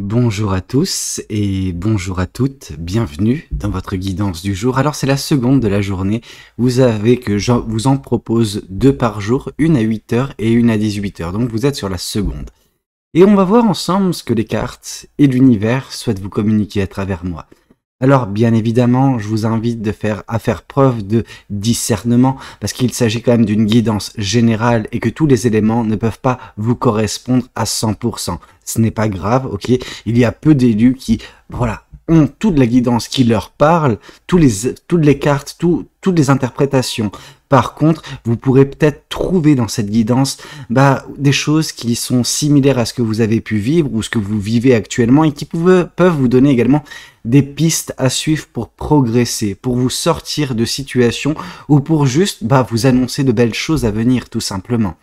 Bonjour à tous et bonjour à toutes, bienvenue dans votre guidance du jour. Alors c'est la seconde de la journée, vous savez que je vous en propose deux par jour, une à 8 heures et une à 18 heures, donc vous êtes sur la seconde. Et on va voir ensemble ce que les cartes et l'univers souhaitent vous communiquer à travers moi. Alors, bien évidemment, je vous invite à faire preuve de discernement, parce qu'il s'agit quand même d'une guidance générale et que tous les éléments ne peuvent pas vous correspondre à 100%. Ce n'est pas grave, ok? Il y a peu d'élus qui, voilà, ont toute la guidance qui leur parle, toutes les cartes, toutes les interprétations. Par contre, vous pourrez peut-être trouver dans cette guidance des choses qui sont similaires à ce que vous avez pu vivre ou ce que vous vivez actuellement et qui peuvent vous donner également des pistes à suivre pour progresser, pour vous sortir de situations ou pour juste vous annoncer de belles choses à venir tout simplement.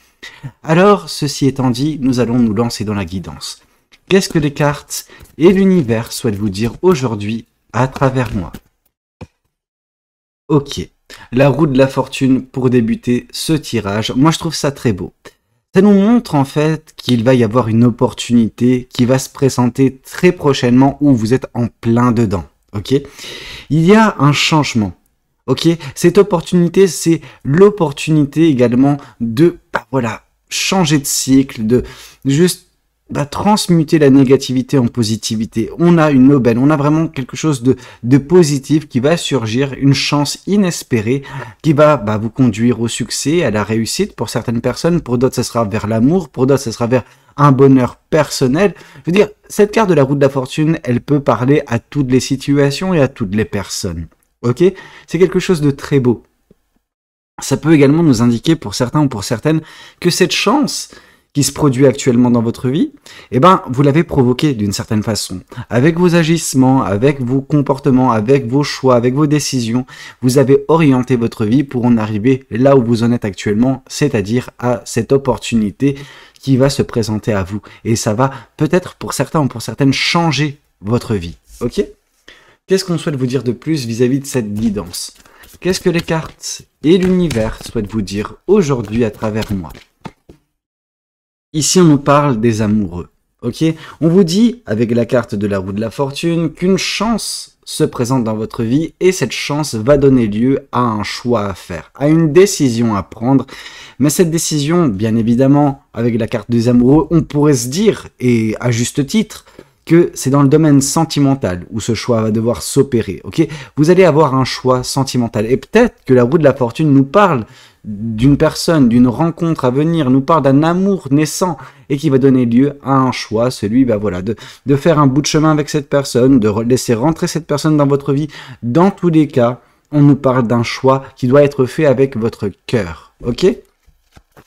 Alors, ceci étant dit, nous allons nous lancer dans la guidance. Qu'est-ce que les cartes et l'univers souhaitent vous dire aujourd'hui à travers moi? Ok, la roue de la fortune pour débuter ce tirage, moi je trouve ça très beau. Ça nous montre en fait qu'il va y avoir une opportunité qui va se présenter très prochainement où vous êtes en plein dedans, ok? Il y a un changement, ok? Cette opportunité, c'est l'opportunité également de, changer de cycle, de juste transmuter la négativité en positivité. On a une aubaine, on a vraiment quelque chose de positif qui va surgir, une chance inespérée qui va vous conduire au succès, à la réussite pour certaines personnes, pour d'autres ça sera vers l'amour, pour d'autres ça sera vers un bonheur personnel. Je veux dire, cette carte de la roue de la fortune, elle peut parler à toutes les situations et à toutes les personnes. Ok? C'est quelque chose de très beau. Ça peut également nous indiquer pour certains ou pour certaines que cette chance qui se produit actuellement dans votre vie, vous l'avez provoqué d'une certaine façon. Avec vos agissements, avec vos comportements, avec vos choix, avec vos décisions, vous avez orienté votre vie pour en arriver là où vous en êtes actuellement, c'est-à-dire à cette opportunité qui va se présenter à vous. Et ça va peut-être pour certains ou pour certaines changer votre vie. Ok? Qu'est-ce qu'on souhaite vous dire de plus vis-à-vis de cette guidance? Qu'est-ce que les cartes et l'univers souhaitent vous dire aujourd'hui à travers moi? Ici, on nous parle des amoureux, ok? On vous dit, avec la carte de la roue de la fortune, qu'une chance se présente dans votre vie et cette chance va donner lieu à un choix à faire, à une décision à prendre. Mais cette décision, bien évidemment, avec la carte des amoureux, on pourrait se dire, et à juste titre, que c'est dans le domaine sentimental où ce choix va devoir s'opérer, ok? Vous allez avoir un choix sentimental. Et peut-être que la roue de la fortune nous parle d'une personne, d'une rencontre à venir, nous parle d'un amour naissant et qui va donner lieu à un choix, celui de faire un bout de chemin avec cette personne, de laisser rentrer cette personne dans votre vie. Dans tous les cas, on nous parle d'un choix qui doit être fait avec votre cœur, ok?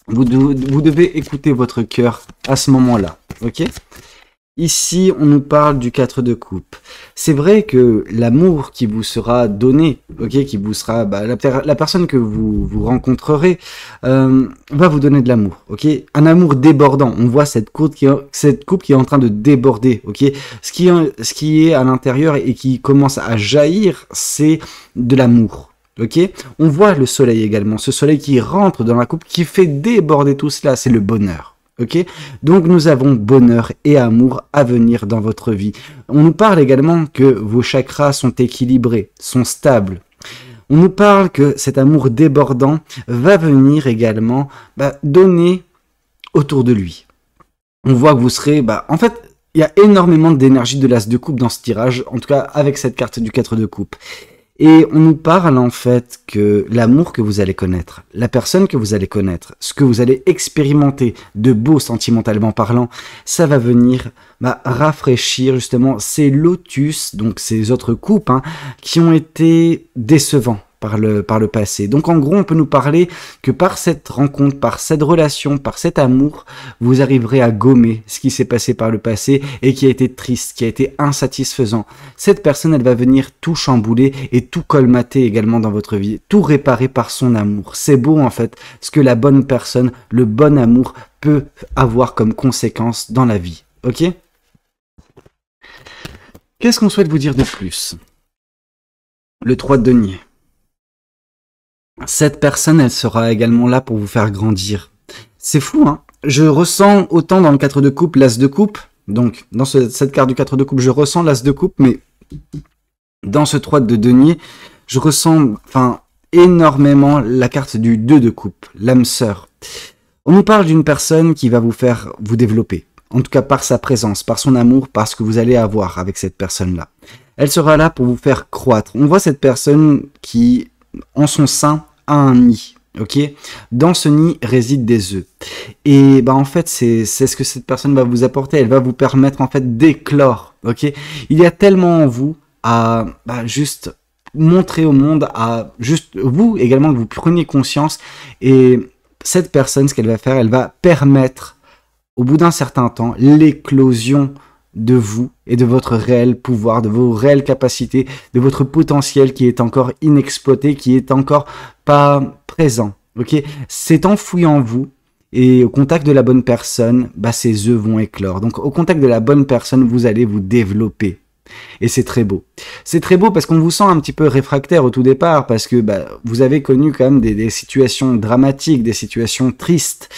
Vous devez écouter votre cœur à ce moment-là, ok? Ici, on nous parle du 4 de coupe. C'est vrai que l'amour qui vous sera donné, ok, qui vous sera, la personne que vous rencontrerez, va vous donner de l'amour, ok, un amour débordant. On voit cette coupe qui est en train de déborder, ok. Ce qui est à l'intérieur et qui commence à jaillir, c'est de l'amour. Ok, on voit le soleil également, ce soleil qui rentre dans la coupe, qui fait déborder tout cela, c'est le bonheur. Ok, donc nous avons bonheur et amour à venir dans votre vie. On nous parle également que vos chakras sont équilibrés, sont stables. On nous parle que cet amour débordant va venir également donner autour de lui. On voit que vous serez, en fait, il y a énormément d'énergie de l'as de coupe dans ce tirage, en tout cas avec cette carte du 4 de coupe. Et on nous parle en fait que l'amour que vous allez connaître, la personne que vous allez connaître, ce que vous allez expérimenter de beau sentimentalement parlant, ça va venir rafraîchir justement ces lotus, donc ces autres coupes qui ont été décevants par le passé. Donc en gros, on peut nous parler que par cette rencontre, par cette relation, par cet amour, vous arriverez à gommer ce qui s'est passé par le passé et qui a été triste, qui a été insatisfaisant. Cette personne, elle va venir tout chambouler et tout colmater également dans votre vie, tout réparer par son amour. C'est beau en fait, ce que la bonne personne, le bon amour peut avoir comme conséquence dans la vie. Ok ? Qu'est-ce qu'on souhaite vous dire de plus ? Le 3 de denier. Cette personne, elle sera également là pour vous faire grandir. C'est fou, hein? Je ressens autant dans le 4 de coupe, l'as de coupe, Donc, dans cette carte du 4 de coupe, je ressens l'as de coupe, mais dans ce 3 de denier, je ressens énormément la carte du 2 de coupe, l'âme sœur. On nous parle d'une personne qui va vous faire vous développer. En tout cas, par sa présence, par son amour, par ce que vous allez avoir avec cette personne-là. Elle sera là pour vous faire croître. On voit cette personne qui, en son sein, a un nid. Ok, dans ce nid résident des œufs. Et en fait, c'est ce que cette personne va vous apporter. Elle va vous permettre en fait d'éclore. Ok, il y a tellement en vous à juste montrer au monde, à juste vous également que vous preniez conscience. Et cette personne, ce qu'elle va faire, elle va permettre au bout d'un certain temps l'éclosion de vous et de votre réel pouvoir, de vos réelles capacités, de votre potentiel qui est encore inexploité, qui est encore pas présent. Ok, c'est enfoui en vous et au contact de la bonne personne, ces œufs vont éclore. Donc au contact de la bonne personne, vous allez vous développer. Et c'est très beau. C'est très beau parce qu'on vous sent un petit peu réfractaire au tout départ, parce que vous avez connu quand même des situations dramatiques, des situations tristes.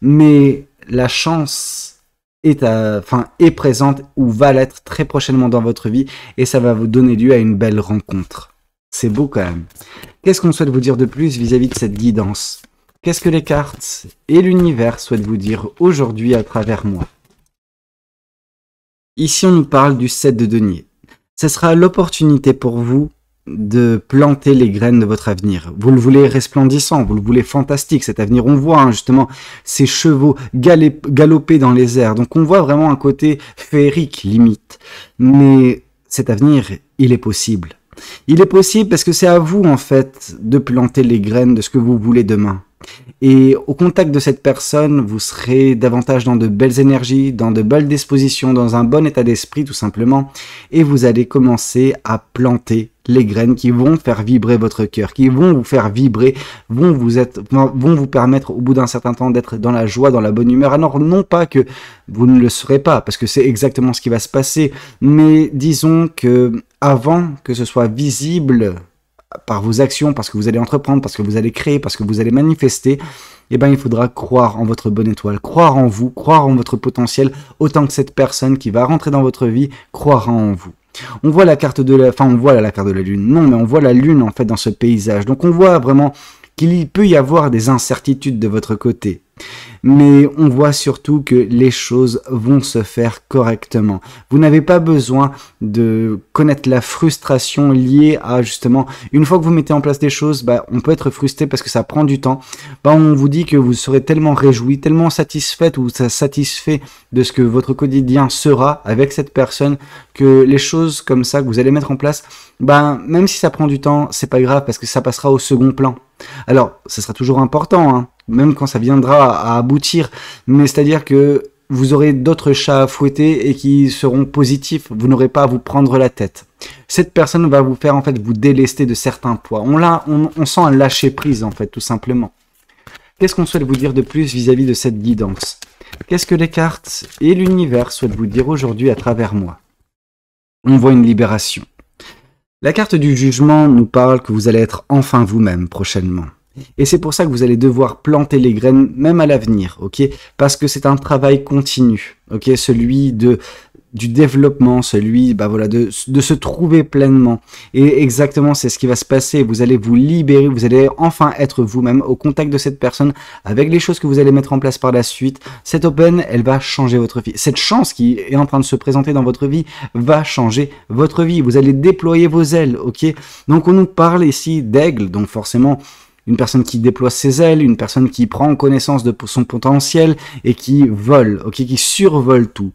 Mais la chance est présente ou va l'être très prochainement dans votre vie et ça va vous donner lieu à une belle rencontre. C'est beau quand même. Qu'est-ce qu'on souhaite vous dire de plus vis-à-vis de cette guidance? Qu'est-ce que les cartes et l'univers souhaitent vous dire aujourd'hui à travers moi? Ici, on nous parle du 7 de denier. Ce sera l'opportunité pour vous de planter les graines de votre avenir. Vous le voulez resplendissant, vous le voulez fantastique, cet avenir. On voit justement ces chevaux galoper dans les airs. Donc on voit vraiment un côté féerique, limite. Mais cet avenir, il est possible. Il est possible parce que c'est à vous, en fait, de planter les graines de ce que vous voulez demain. Et au contact de cette personne, vous serez davantage dans de belles énergies, dans de belles dispositions, dans un bon état d'esprit tout simplement. Et vous allez commencer à planter les graines qui vont faire vibrer votre cœur, qui vont vous faire vibrer, vont vous permettre au bout d'un certain temps d'être dans la joie, dans la bonne humeur. Alors non pas que vous ne le serez pas, parce que c'est exactement ce qui va se passer, mais disons que avant que ce soit visible par vos actions, parce que vous allez entreprendre, parce que vous allez créer, parce que vous allez manifester, il faudra croire en votre bonne étoile, croire en vous, croire en votre potentiel, autant que cette personne qui va rentrer dans votre vie croira en vous. On voit la carte de la... on voit la carte de la lune. Non, mais on voit la lune, en fait, dans ce paysage. Donc, on voit vraiment qu'il peut y avoir des incertitudes de votre côté. Mais on voit surtout que les choses vont se faire correctement. Vous n'avez pas besoin de connaître la frustration liée à justement, une fois que vous mettez en place des choses, on peut être frustré parce que ça prend du temps. On vous dit que vous serez tellement réjoui, tellement satisfaite ou satisfait de ce que votre quotidien sera avec cette personne, que les choses comme ça que vous allez mettre en place, même si ça prend du temps, c'est pas grave parce que ça passera au second plan. Alors, ce sera toujours important, même quand ça viendra à aboutir, mais c'est-à-dire que vous aurez d'autres chats à fouetter et qui seront positifs, vous n'aurez pas à vous prendre la tête. Cette personne va vous faire en fait vous délester de certains poids. On sent un lâcher prise en fait, tout simplement. Qu'est-ce qu'on souhaite vous dire de plus vis-à-vis de cette guidance? Qu'est-ce que les cartes et l'univers souhaitent vous dire aujourd'hui à travers moi? On voit une libération. La carte du jugement nous parle que vous allez être enfin vous-même prochainement. Et c'est pour ça que vous allez devoir planter les graines même à l'avenir, ok? Parce que c'est un travail continu, ok? Celui du développement, celui de se trouver pleinement. Et exactement, c'est ce qui va se passer. Vous allez vous libérer, vous allez enfin être vous-même au contact de cette personne avec les choses que vous allez mettre en place par la suite. Cette open, elle va changer votre vie. Cette chance qui est en train de se présenter dans votre vie va changer votre vie. Vous allez déployer vos ailes, ok? Donc on nous parle ici d'aigle, donc forcément une personne qui déploie ses ailes, une personne qui prend connaissance de son potentiel et qui vole, ok, qui survole tout.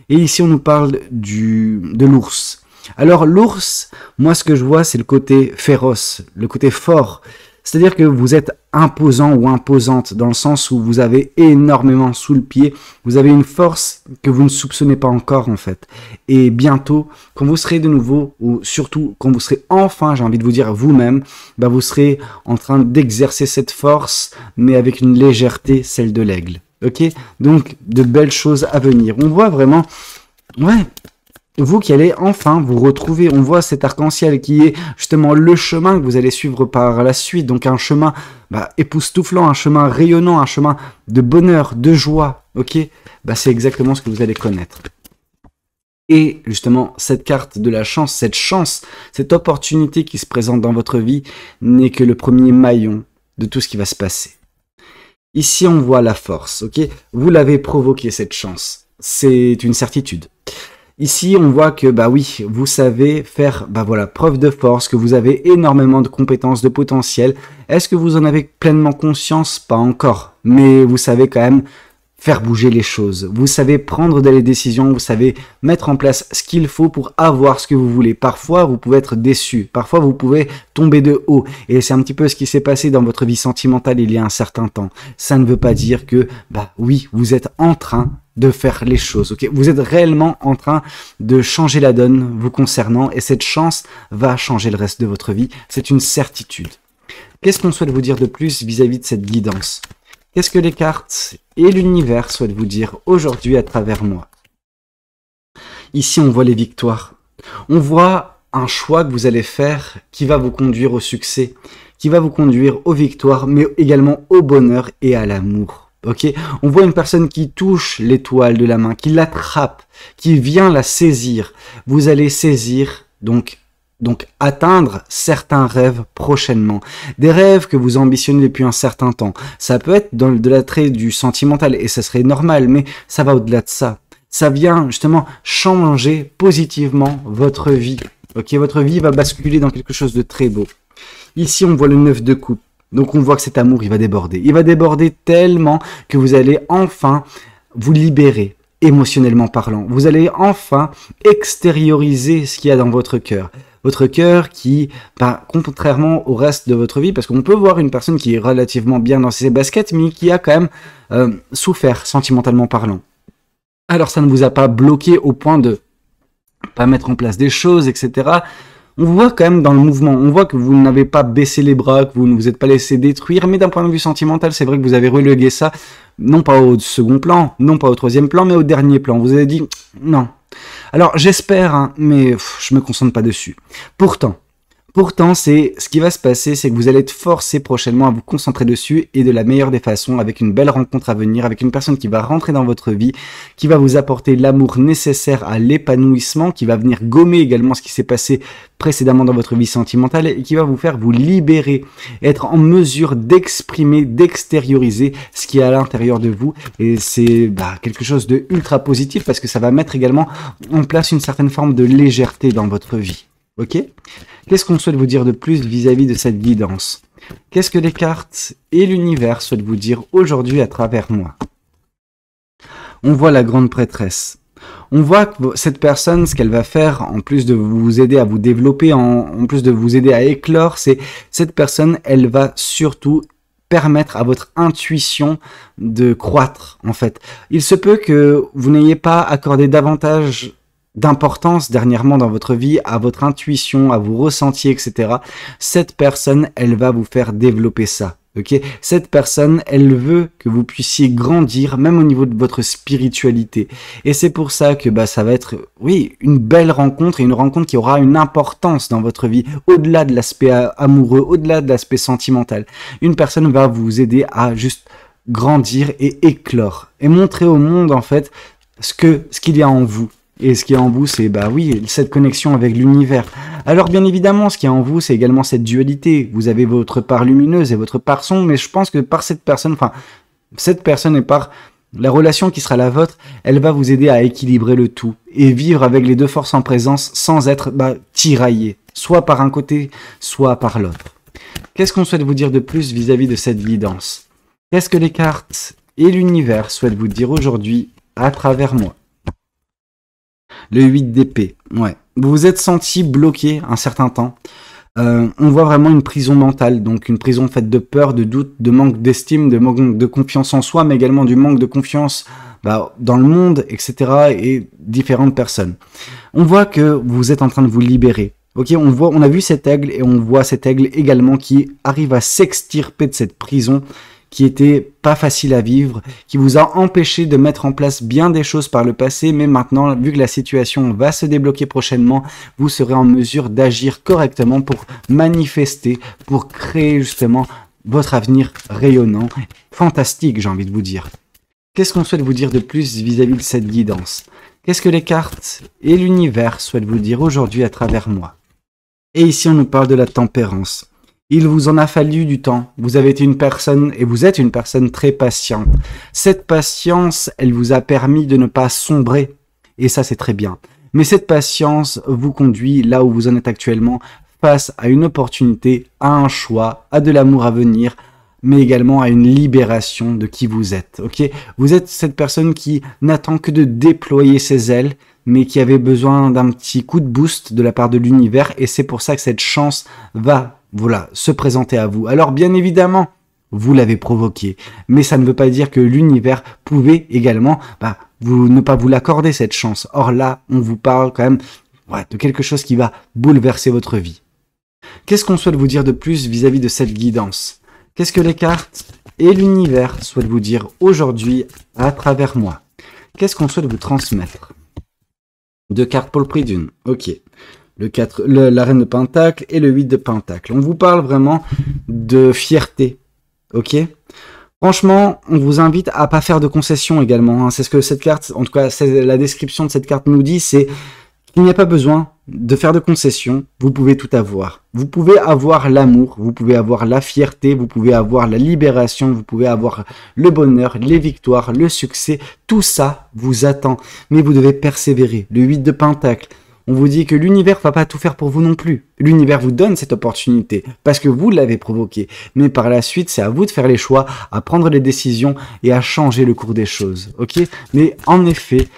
Et ici, on nous parle de l'ours. Alors, l'ours, moi, ce que je vois, c'est le côté féroce, le côté fort. C'est-à-dire que vous êtes imposant ou imposante, dans le sens où vous avez énormément sous le pied. Vous avez une force que vous ne soupçonnez pas encore, en fait. Et bientôt, quand vous serez de nouveau, ou surtout quand vous serez enfin, j'ai envie de vous dire, vous-même, vous serez en train d'exercer cette force, mais avec une légèreté, celle de l'aigle. Ok, donc de belles choses à venir. On voit vraiment, vous qui allez enfin vous retrouver. On voit cet arc-en-ciel qui est justement le chemin que vous allez suivre par la suite. Donc un chemin époustouflant, un chemin rayonnant, un chemin de bonheur, de joie. Ok, c'est exactement ce que vous allez connaître. Et justement, cette carte de la chance, cette opportunité qui se présente dans votre vie n'est que le premier maillon de tout ce qui va se passer. Ici, on voit la force, ok? Vous l'avez provoqué, cette chance. C'est une certitude. Ici, on voit que, bah oui, vous savez faire, bah voilà, preuve de force, que vous avez énormément de compétences, de potentiel. Est-ce que vous en avez pleinement conscience? Pas encore. Mais vous savez quand même faire bouger les choses. Vous savez prendre des décisions, vous savez mettre en place ce qu'il faut pour avoir ce que vous voulez. Parfois, vous pouvez être déçu. Parfois, vous pouvez tomber de haut. Et c'est un petit peu ce qui s'est passé dans votre vie sentimentale il y a un certain temps. Ça ne veut pas dire que, bah oui, vous êtes en train de faire les choses, ok? Vous êtes réellement en train de changer la donne vous concernant et cette chance va changer le reste de votre vie. C'est une certitude. Qu'est-ce qu'on souhaite vous dire de plus vis-à-vis de cette guidance? Qu'est-ce que les cartes et l'univers souhaitent vous dire aujourd'hui à travers moi? Ici, on voit les victoires. On voit un choix que vous allez faire qui va vous conduire au succès, qui va vous conduire aux victoires, mais également au bonheur et à l'amour. Ok? On voit une personne qui touche l'étoile de la main, qui l'attrape, qui vient la saisir. Vous allez saisir, donc atteindre certains rêves prochainement. Des rêves que vous ambitionnez depuis un certain temps. Ça peut être dans de l'attrait du sentimental et ça serait normal, mais ça va au-delà de ça. Ça vient justement changer positivement votre vie. Ok, votre vie va basculer dans quelque chose de très beau. Ici, on voit le 9 de coupe. Donc on voit que cet amour, il va déborder. Il va déborder tellement que vous allez enfin vous libérer. Émotionnellement parlant, vous allez enfin extérioriser ce qu'il y a dans votre cœur. Votre cœur qui, contrairement au reste de votre vie, parce qu'on peut voir une personne qui est relativement bien dans ses baskets, mais qui a quand même souffert sentimentalement parlant. Alors ça ne vous a pas bloqué au point de pas mettre en place des choses, etc. On voit quand même dans le mouvement, on voit que vous n'avez pas baissé les bras, que vous ne vous êtes pas laissé détruire, mais d'un point de vue sentimental, c'est vrai que vous avez relégué ça, non pas au second plan, non pas au troisième plan, mais au dernier plan. Vous avez dit, non. Alors j'espère, hein, mais je me concentre pas dessus. Pourtant, c'est ce qui va se passer, c'est que vous allez être forcé prochainement à vous concentrer dessus et de la meilleure des façons, avec une belle rencontre à venir, avec une personne qui va rentrer dans votre vie, qui va vous apporter l'amour nécessaire à l'épanouissement, qui va venir gommer également ce qui s'est passé précédemment dans votre vie sentimentale et qui va vous faire vous libérer, être en mesure d'exprimer, d'extérioriser ce qui est à l'intérieur de vous. Et c'est quelque chose de ultra positif parce que ça va mettre également en place une certaine forme de légèreté dans votre vie. Ok? Qu'est-ce qu'on souhaite vous dire de plus vis-à-vis de cette guidance? Qu'est-ce que les cartes et l'univers souhaitent vous dire aujourd'hui à travers moi? On voit la grande prêtresse. On voit que cette personne, ce qu'elle va faire, en plus de vous aider à vous développer, en plus de vous aider à éclore, c'est cette personne, elle va surtout permettre à votre intuition de croître, en fait. Il se peut que vous n'ayez pas accordé davantage d'importance dernièrement dans votre vie à votre intuition, à vos ressentis, etc. Cette personne, elle va vous faire développer ça. Ok, cette personne, elle veut que vous puissiez grandir, même au niveau de votre spiritualité. Et c'est pour ça que ça va être, oui, une belle rencontre et une rencontre qui aura une importance dans votre vie, au-delà de l'aspect amoureux, au-delà de l'aspect sentimental. Une personne va vous aider à juste grandir et éclore et montrer au monde en fait ce qu'il y a en vous. Et ce qui est en vous, c'est, cette connexion avec l'univers. Alors, bien évidemment, ce qui est en vous, c'est également cette dualité. Vous avez votre part lumineuse et votre part sombre, mais je pense que par cette personne et par la relation qui sera la vôtre, elle va vous aider à équilibrer le tout et vivre avec les deux forces en présence sans être tiraillé, soit par un côté, soit par l'autre. Qu'est-ce qu'on souhaite vous dire de plus vis-à-vis de cette guidance? Qu'est-ce que les cartes et l'univers souhaitent vous dire aujourd'hui à travers moi? Le 8 d'épée, ouais. Vous vous êtes senti bloqué un certain temps. On voit vraiment une prison mentale, donc une prison faite de peur, de doute, de manque d'estime, de manque de confiance en soi, mais également du manque de confiance dans le monde, etc. et différentes personnes. On voit que vous êtes en train de vous libérer. Ok, on a vu cet aigle et on voit cet aigle également qui arrive à s'extirper de cette prison qui était pas facile à vivre, qui vous a empêché de mettre en place bien des choses par le passé, mais maintenant, vu que la situation va se débloquer prochainement, vous serez en mesure d'agir correctement pour manifester, pour créer justement votre avenir rayonnant, fantastique, j'ai envie de vous dire. Qu'est-ce qu'on souhaite vous dire de plus vis-à-vis de cette guidance? Qu'est-ce que les cartes et l'univers souhaitent vous dire aujourd'hui à travers moi? Et ici, on nous parle de la tempérance. Il vous en a fallu du temps. Vous avez été une personne, et vous êtes une personne très patiente. Cette patience, elle vous a permis de ne pas sombrer. Et ça, c'est très bien. Mais cette patience vous conduit là où vous en êtes actuellement, face à une opportunité, à un choix, à de l'amour à venir, mais également à une libération de qui vous êtes. Ok, vous êtes cette personne qui n'attend que de déployer ses ailes, mais qui avait besoin d'un petit coup de boost de la part de l'univers, et c'est pour ça que cette chance va, voilà, se présenter à vous. Alors bien évidemment, vous l'avez provoqué, mais ça ne veut pas dire que l'univers pouvait également ne pas vous l'accorder cette chance. Or là, on vous parle quand même de quelque chose qui va bouleverser votre vie. Qu'est-ce qu'on souhaite vous dire de plus vis-à-vis de cette guidance? Qu'est-ce que les cartes et l'univers souhaitent vous dire aujourd'hui à travers moi? Qu'est-ce qu'on souhaite vous transmettre? 2 cartes pour le prix d'une. Ok. La reine de Pentacle et le 8 de Pentacle. On vous parle vraiment de fierté. Ok? Franchement, on vous invite à pas faire de concessions également. Hein. C'est ce que cette carte, en tout cas, c'est la description de cette carte nous dit, c'est qu'il n'y a pas besoin de faire de concessions, vous pouvez tout avoir. Vous pouvez avoir l'amour, vous pouvez avoir la fierté, vous pouvez avoir la libération, vous pouvez avoir le bonheur, les victoires, le succès, tout ça vous attend. Mais vous devez persévérer. Le 8 de Pentacle, on vous dit que l'univers va pas tout faire pour vous non plus. L'univers vous donne cette opportunité parce que vous l'avez provoquée. Mais par la suite, c'est à vous de faire les choix, à prendre les décisions et à changer le cours des choses. Ok? Mais en effet,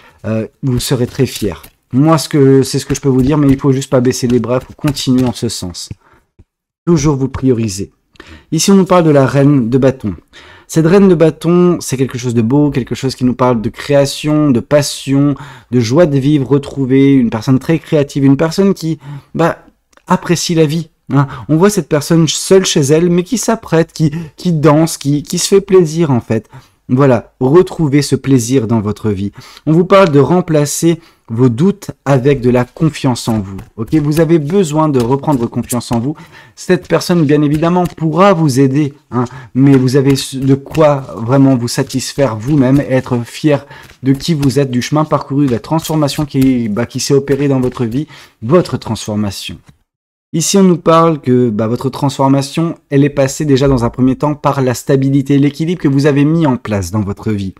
vous serez très fiers. Moi, c'est ce que je peux vous dire, mais il faut juste pas baisser les bras, il faut continuer en ce sens. Toujours vous prioriser. Ici, on nous parle de la reine de bâton. Cette reine de bâton, c'est quelque chose de beau, quelque chose qui nous parle de création, de passion, de joie de vivre retrouvée, une personne très créative, une personne qui apprécie la vie. Hein. On voit cette personne seule chez elle, mais qui s'apprête, qui danse, qui se fait plaisir en fait. Voilà, retrouvez ce plaisir dans votre vie. On vous parle de remplacer vos doutes avec de la confiance en vous. Ok, vous avez besoin de reprendre confiance en vous. Cette personne, bien évidemment, pourra vous aider, hein, mais vous avez de quoi vraiment vous satisfaire vous-même, être fier de qui vous êtes, du chemin parcouru, de la transformation qui s'est opérée dans votre vie, votre transformation. Ici, on nous parle que votre transformation, elle est passée déjà dans un premier temps par la stabilité et l'équilibre que vous avez mis en place dans votre vie.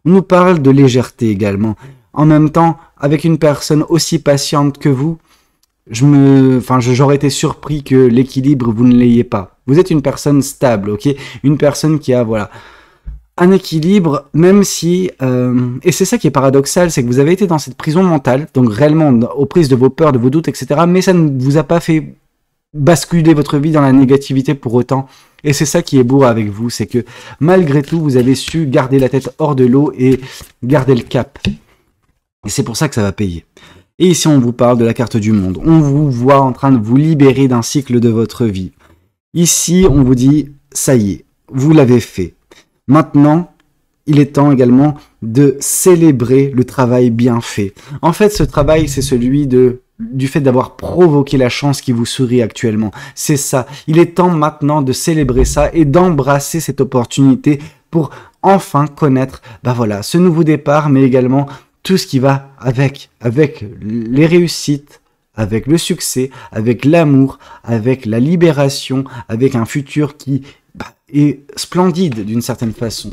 On nous parle de légèreté également. En même temps, avec une personne aussi patiente que vous, j'aurais été surpris que l'équilibre, vous ne l'ayez pas. Vous êtes une personne stable, ok? Une personne qui a, un équilibre, même si... et c'est ça qui est paradoxal, c'est que vous avez été dans cette prison mentale, donc réellement aux prises de vos peurs, de vos doutes, etc. Mais ça ne vous a pas fait basculer votre vie dans la négativité pour autant. Et c'est ça qui est beau avec vous, c'est que malgré tout, vous avez su garder la tête hors de l'eau et garder le cap. Et c'est pour ça que ça va payer. Et ici, on vous parle de la carte du monde. On vous voit en train de vous libérer d'un cycle de votre vie. Ici, on vous dit, ça y est, vous l'avez fait. Maintenant, il est temps également de célébrer le travail bien fait. En fait, ce travail, c'est celui du fait d'avoir provoqué la chance qui vous sourit actuellement. C'est ça. Il est temps maintenant de célébrer ça et d'embrasser cette opportunité pour enfin connaître, ce nouveau départ, mais également tout ce qui va avec les réussites, avec le succès, avec l'amour, avec la libération, avec un futur qui est splendide d'une certaine façon.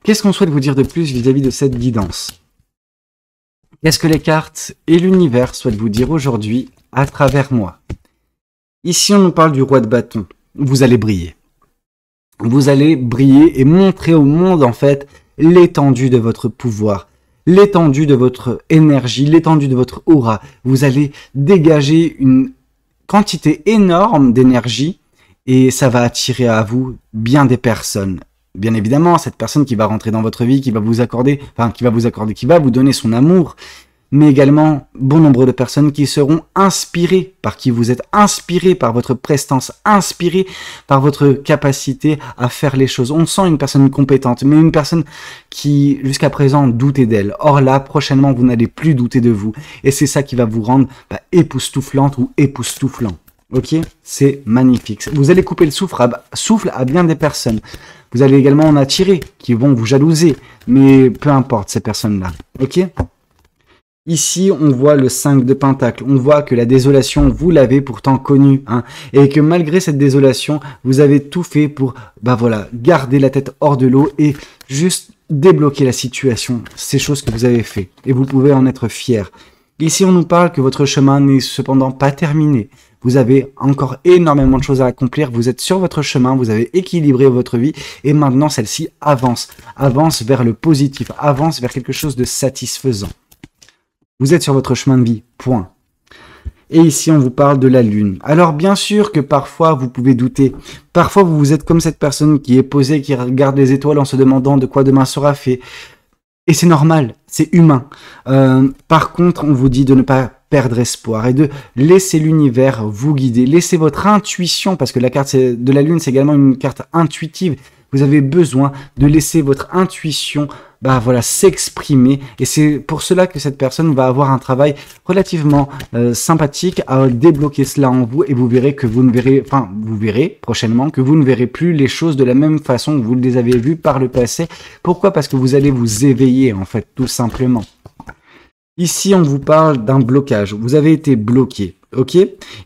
Qu'est-ce qu'on souhaite vous dire de plus vis-à-vis de cette guidance? Qu'est-ce que les cartes et l'univers souhaitent vous dire aujourd'hui à travers moi? Ici, on nous parle du roi de bâton. Vous allez briller. Vous allez briller et montrer au monde, en fait, l'étendue de votre pouvoir, l'étendue de votre énergie, l'étendue de votre aura. Vous allez dégager une quantité énorme d'énergie et ça va attirer à vous bien des personnes. Bien évidemment, cette personne qui va rentrer dans votre vie, qui va vous donner son amour, mais également bon nombre de personnes qui seront inspirées par qui vous êtes, inspirées par votre prestance, inspirées par votre capacité à faire les choses. On sent une personne compétente, mais une personne qui, jusqu'à présent, doutait d'elle. Or là, prochainement, vous n'allez plus douter de vous. Et c'est ça qui va vous rendre époustouflante ou époustouflant. Ok, c'est magnifique. Vous allez couper le souffle à bien des personnes. Vous allez également en attirer qui vont vous jalouser, mais peu importe ces personnes-là. Ok. Ici, on voit le 5 de Pentacle. On voit que la désolation, vous l'avez pourtant connue, hein, et que malgré cette désolation, vous avez tout fait pour, bah voilà, garder la tête hors de l'eau et juste débloquer la situation. Ces choses que vous avez fait, et vous pouvez en être fier. Ici, on nous parle que votre chemin n'est cependant pas terminé. Vous avez encore énormément de choses à accomplir. Vous êtes sur votre chemin, vous avez équilibré votre vie, et maintenant celle-ci avance, avance vers le positif, avance vers quelque chose de satisfaisant. Vous êtes sur votre chemin de vie, point. Et ici, on vous parle de la lune. Alors, bien sûr que parfois, vous pouvez douter. Parfois, vous êtes comme cette personne qui est posée, qui regarde les étoiles en se demandant de quoi demain sera fait. Et c'est normal, c'est humain. Par contre, on vous dit de ne pas perdre espoir et de laisser l'univers vous guider. Laissez votre intuition, parce que la carte de la lune, c'est également une carte intuitive. Vous avez besoin de laisser votre intuition s'exprimer, et c'est pour cela que cette personne va avoir un travail relativement sympathique à débloquer cela en vous, et vous verrez que vous verrez prochainement que vous ne verrez plus les choses de la même façon que vous les avez vues par le passé. Pourquoi? Parce que vous allez vous éveiller, en fait, tout simplement. Ici, on vous parle d'un blocage. Vous avez été bloqué, ok?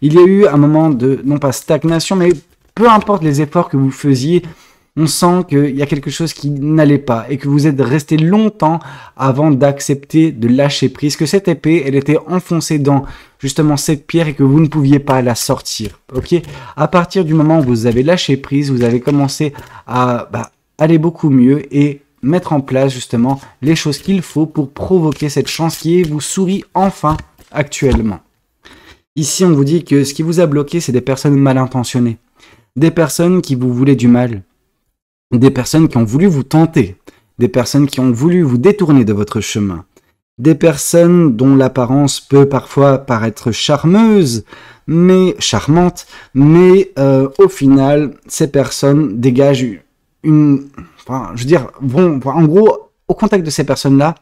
Il y a eu un moment de, non pas stagnation, mais peu importe les efforts que vous faisiez, on sent qu'il y a quelque chose qui n'allait pas et que vous êtes resté longtemps avant d'accepter de lâcher prise, que cette épée, elle était enfoncée dans justement cette pierre et que vous ne pouviez pas la sortir. Ok? À partir du moment où vous avez lâché prise, vous avez commencé à aller beaucoup mieux et mettre en place justement les choses qu'il faut pour provoquer cette chance qui vous sourit enfin actuellement. Ici, on vous dit que ce qui vous a bloqué, c'est des personnes mal intentionnées, des personnes qui vous voulaient du mal, des personnes qui ont voulu vous tenter, des personnes qui ont voulu vous détourner de votre chemin, des personnes dont l'apparence peut parfois paraître charmeuse, mais charmante, mais au final, ces personnes dégagent en gros, au contact de ces personnes-là,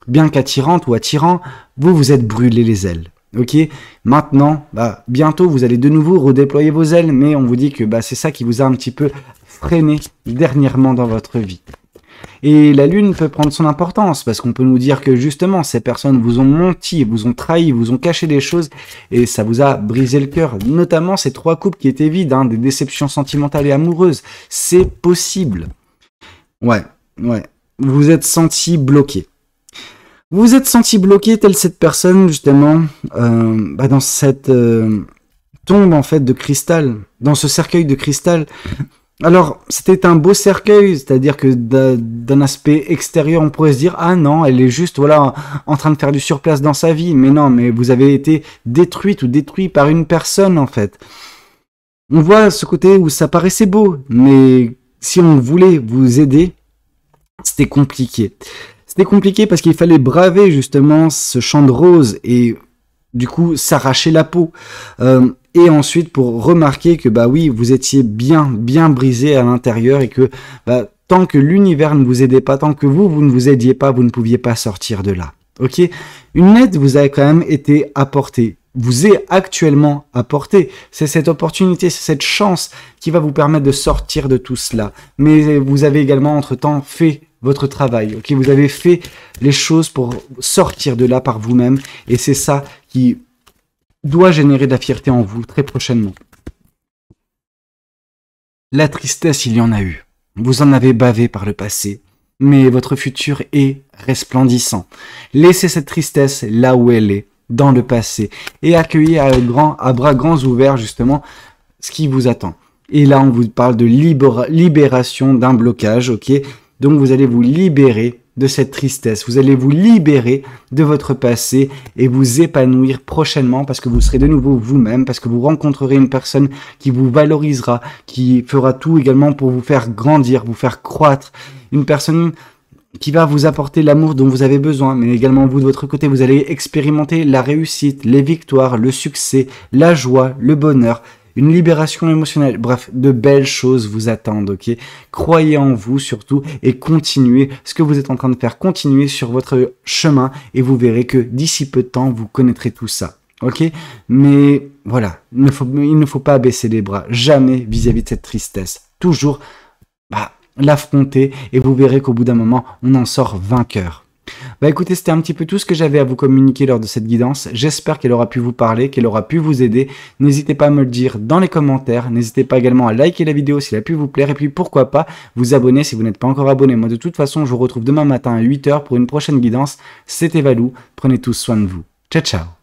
bien qu'attirantes ou attirants, vous êtes brûlés les ailes. Ok, maintenant, bientôt vous allez de nouveau redéployer vos ailes, mais on vous dit que c'est ça qui vous a un petit peu freiné dernièrement dans votre vie. Et la lune peut prendre son importance, parce qu'on peut nous dire que justement, ces personnes vous ont menti, vous ont trahi, vous ont caché des choses, et ça vous a brisé le cœur. Notamment ces 3 couples qui étaient vides, des déceptions sentimentales et amoureuses. C'est possible. Ouais. Vous vous êtes senti bloqué. Vous vous êtes senti bloqué tel cette personne, justement, dans cette tombe, en fait, de cristal, dans ce cercueil de cristal. Alors, c'était un beau cercueil, c'est-à-dire que d'un aspect extérieur, on pourrait se dire « Ah non, elle est juste en train de faire du surplace dans sa vie. » Mais non, mais vous avez été détruite ou détruit par une personne, en fait. On voit ce côté où ça paraissait beau, mais si on voulait vous aider, c'était compliqué. C'était compliqué parce qu'il fallait braver justement ce champ de roses et du coup s'arracher la peau. Et ensuite pour remarquer que oui, vous étiez bien brisé à l'intérieur et que tant que l'univers ne vous aidait pas, tant que vous ne vous aidiez pas, vous ne pouviez pas sortir de là. Ok? Une aide vous a quand même été apportée. Vous est actuellement apportée. C'est cette opportunité, c'est cette chance qui va vous permettre de sortir de tout cela. Mais vous avez également entre-temps fait votre travail, ok? Vous avez fait les choses pour sortir de là par vous-même, et c'est ça qui doit générer de la fierté en vous très prochainement. La tristesse, il y en a eu. Vous en avez bavé par le passé, mais votre futur est resplendissant. Laissez cette tristesse là où elle est, dans le passé, et accueillez à bras grands ouverts justement ce qui vous attend. Et là, on vous parle de libération d'un blocage, ok? Donc vous allez vous libérer de cette tristesse, vous allez vous libérer de votre passé et vous épanouir prochainement parce que vous serez de nouveau vous-même, parce que vous rencontrerez une personne qui vous valorisera, qui fera tout également pour vous faire grandir, vous faire croître, une personne qui va vous apporter l'amour dont vous avez besoin, mais également vous de votre côté, vous allez expérimenter la réussite, les victoires, le succès, la joie, le bonheur, une libération émotionnelle, bref, de belles choses vous attendent, ok? Croyez en vous surtout et continuez ce que vous êtes en train de faire, continuez sur votre chemin et vous verrez que d'ici peu de temps, vous connaîtrez tout ça, ok? Mais voilà, il ne faut pas baisser les bras, jamais vis-à-vis de cette tristesse. Toujours l'affronter et vous verrez qu'au bout d'un moment, on en sort vainqueur. Bah écoutez, c'était un petit peu tout ce que j'avais à vous communiquer lors de cette guidance. J'espère qu'elle aura pu vous parler, qu'elle aura pu vous aider. N'hésitez pas à me le dire dans les commentaires. N'hésitez pas également à liker la vidéo si elle a pu vous plaire. Et puis pourquoi pas vous abonner si vous n'êtes pas encore abonné. Moi de toute façon, je vous retrouve demain matin à 8 h pour une prochaine guidance. C'était Valou. Prenez tous soin de vous. Ciao ciao.